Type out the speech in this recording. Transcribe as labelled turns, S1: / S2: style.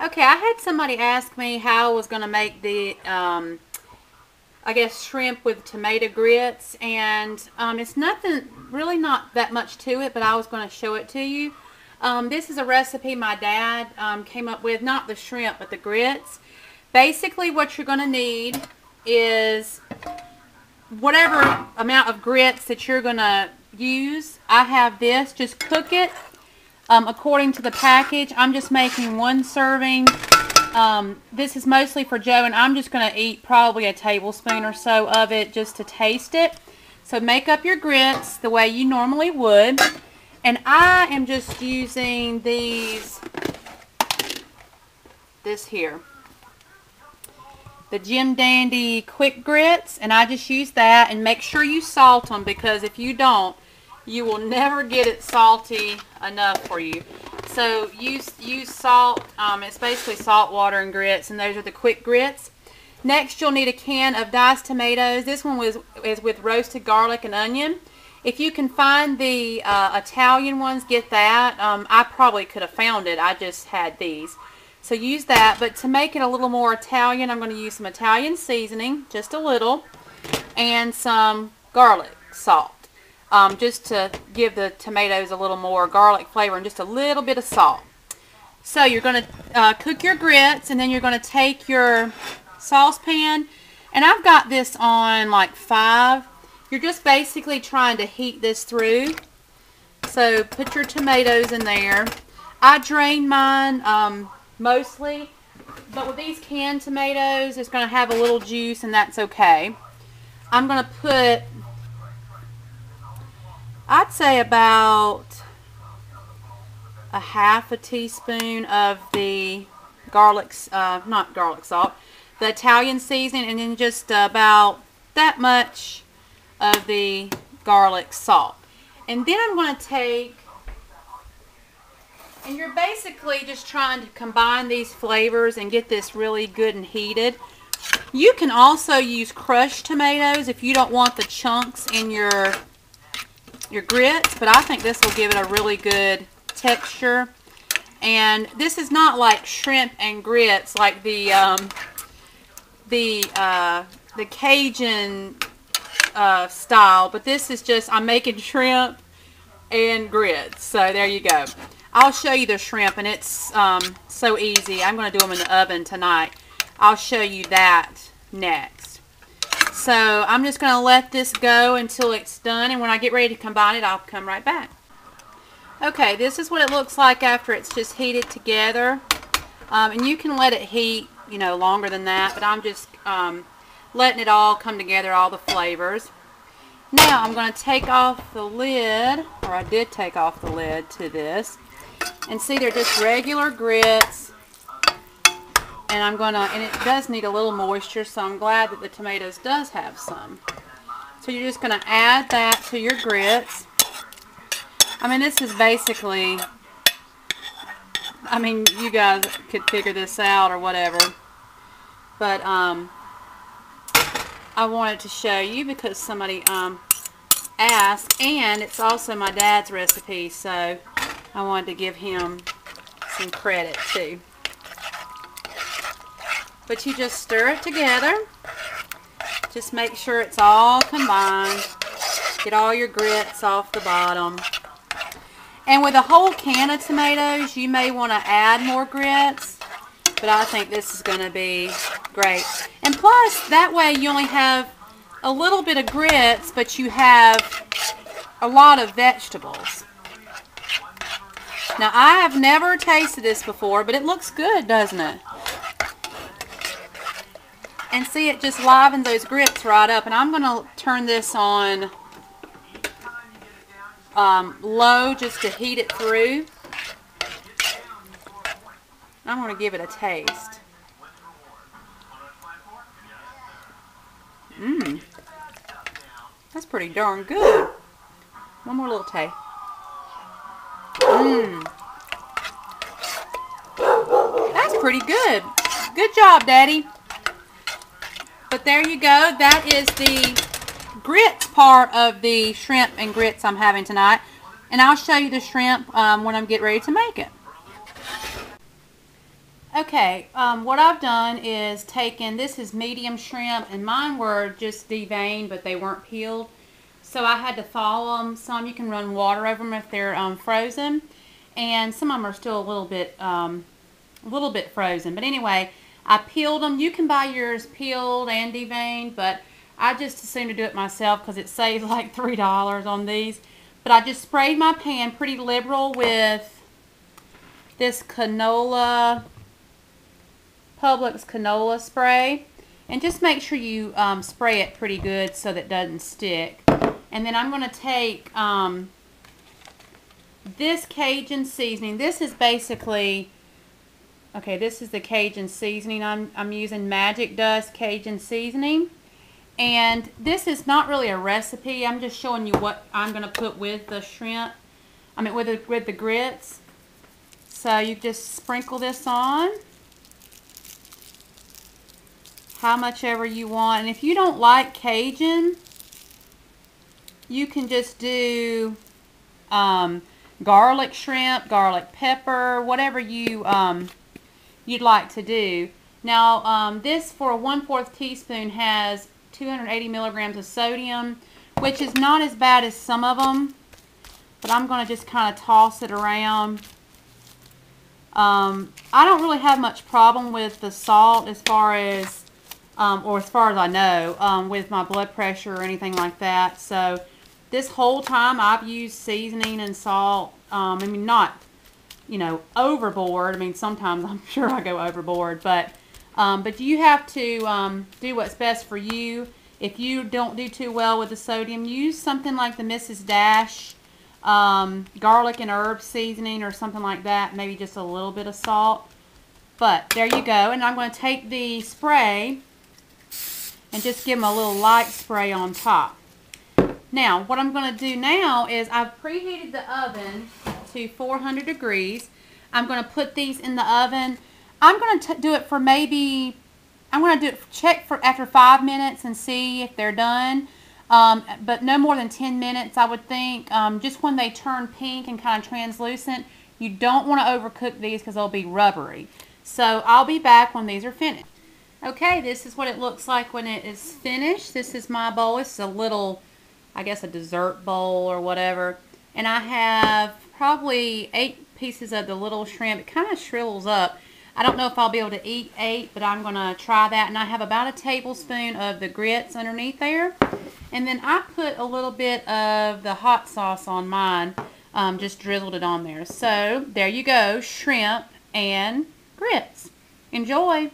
S1: Okay, I had somebody ask me how I was going to make the, I guess, shrimp with tomato grits, and it's nothing, really not that much to it, but I was going to show it to you. This is a recipe my dad came up with, not the shrimp, but the grits. Basically, what you're going to need is whatever amount of grits that you're going to use. I have this. Just cook it according to the package. I'm just making one serving. This is mostly for Joe, and I'm just going to eat probably a tablespoon or so of it just to taste it. So make up your grits the way you normally would. And I am just using this here, the Jim Dandy quick grits, and I just use that. And make sure you salt them, because if you don't, you will never get it salty enough for you. So use salt. It's basically salt, water, and grits, and those are the quick grits. Next, you'll need a can of diced tomatoes. This one is with roasted garlic and onion. If you can find the Italian ones, get that. I probably could have found it. I just had these. So use that. But to make it a little more Italian, I'm going to use some Italian seasoning, just a little, and some garlic salt. Just to give the tomatoes a little more garlic flavor, and just a little bit of salt. So you're going to cook your grits, and then you're going to take your saucepan, and I've got this on like 5. You're just basically trying to heat this through. So put your tomatoes in there. I drain mine mostly, but with these canned tomatoes, it's going to have a little juice, and that's okay. I'm going to put, I'd say, about a half a teaspoon of the not garlic salt, the Italian seasoning, and then just about that much of the garlic salt. And then I'm going to take, and you're basically just trying to combine these flavors and get this really good and heated. You can also use crushed tomatoes if you don't want the chunks in your grits, but I think this will give it a really good texture. And this is not like shrimp and grits like the Cajun style, but this is just, I'm making shrimp and grits. So there you go. I'll show you the shrimp, and it's so easy. I'm going to do them in the oven tonight. I'll show you that next. So I'm just going to let this go until it's done, and when I get ready to combine it, I'll come right back. Okay, this is what it looks like after it's just heated together. And you can let it heat, you know, longer than that, but I'm just letting it all come together, all the flavors. Now I'm going to take off the lid, or I did take off the lid to this, and see, they're just regular grits. And and it does need a little moisture, so I'm glad that the tomatoes does have some. So you're just going to add that to your grits. I mean, this is basically, I mean, you guys could figure this out or whatever. But I wanted to show you because somebody asked, and it's also my dad's recipe, so I wanted to give him some credit too. But you just stir it together. Just make sure it's all combined. Get all your grits off the bottom. And with a whole can of tomatoes, you may want to add more grits, but I think this is going to be great. And plus, that way you only have a little bit of grits, but you have a lot of vegetables. Now, I have never tasted this before, but it looks good, doesn't it? And see, it just livens those grits right up. And I'm going to turn this on low just to heat it through. I'm going to give it a taste. That's pretty darn good. One more little taste. That's pretty good. Good job, Daddy. But there you go. That is the grits part of the shrimp and grits I'm having tonight. And I'll show you the shrimp when I'm getting ready to make it. Okay, what I've done is taken, this is medium shrimp, and mine were just deveined, but they weren't peeled. So I had to thaw them. Some you can run water over them if they're frozen, and some of them are still a little bit frozen. But anyway, I peeled them. You can buy yours peeled and deveined, but I just assumed to do it myself because it saves like $3 on these. But I just sprayed my pan pretty liberal with this Publix canola spray, and just make sure you spray it pretty good so that it doesn't stick. And then I'm going to take this Cajun seasoning. This is basically, okay, this is the Cajun seasoning. I'm using Magic Dust Cajun seasoning, and this is not really a recipe. I'm just showing you what I'm going to put with the shrimp. I mean with the grits. So you just sprinkle this on how much ever you want. And if you don't like Cajun, you can just do garlic shrimp, garlic pepper, whatever you'd like to do. Now this for a 1/4 teaspoon has 280 milligrams of sodium, which is not as bad as some of them, but I'm going to just kind of toss it around. I don't really have much problem with the salt as far as I know, with my blood pressure or anything like that. So this whole time I've used seasoning and salt. I mean, not, you know, overboard. I mean, sometimes I'm sure I go overboard, but you have to do what's best for you. If you don't do too well with the sodium, use something like the Mrs. Dash garlic and herb seasoning or something like that. Maybe just a little bit of salt. But there you go. And I'm going to take the spray and just give them a little light spray on top. Now, what I'm going to do now is I've preheated the oven to 400 degrees. I'm going to put these in the oven. I'm going to do it for maybe, I'm going to check for after 5 minutes and see if they're done. But no more than 10 minutes, I would think. Just when they turn pink and kind of translucent. You don't want to overcook these because they'll be rubbery. So I'll be back when these are finished. Okay, this is what it looks like when it is finished. This is my bowl. It's a little, I guess, a dessert bowl or whatever. And I have probably 8 pieces of the little shrimp. It kind of shrivels up. I don't know if I'll be able to eat 8, but I'm going to try that. And I have about a tablespoon of the grits underneath there. And then I put a little bit of the hot sauce on mine. Just drizzled it on there. So there you go, shrimp and grits. Enjoy.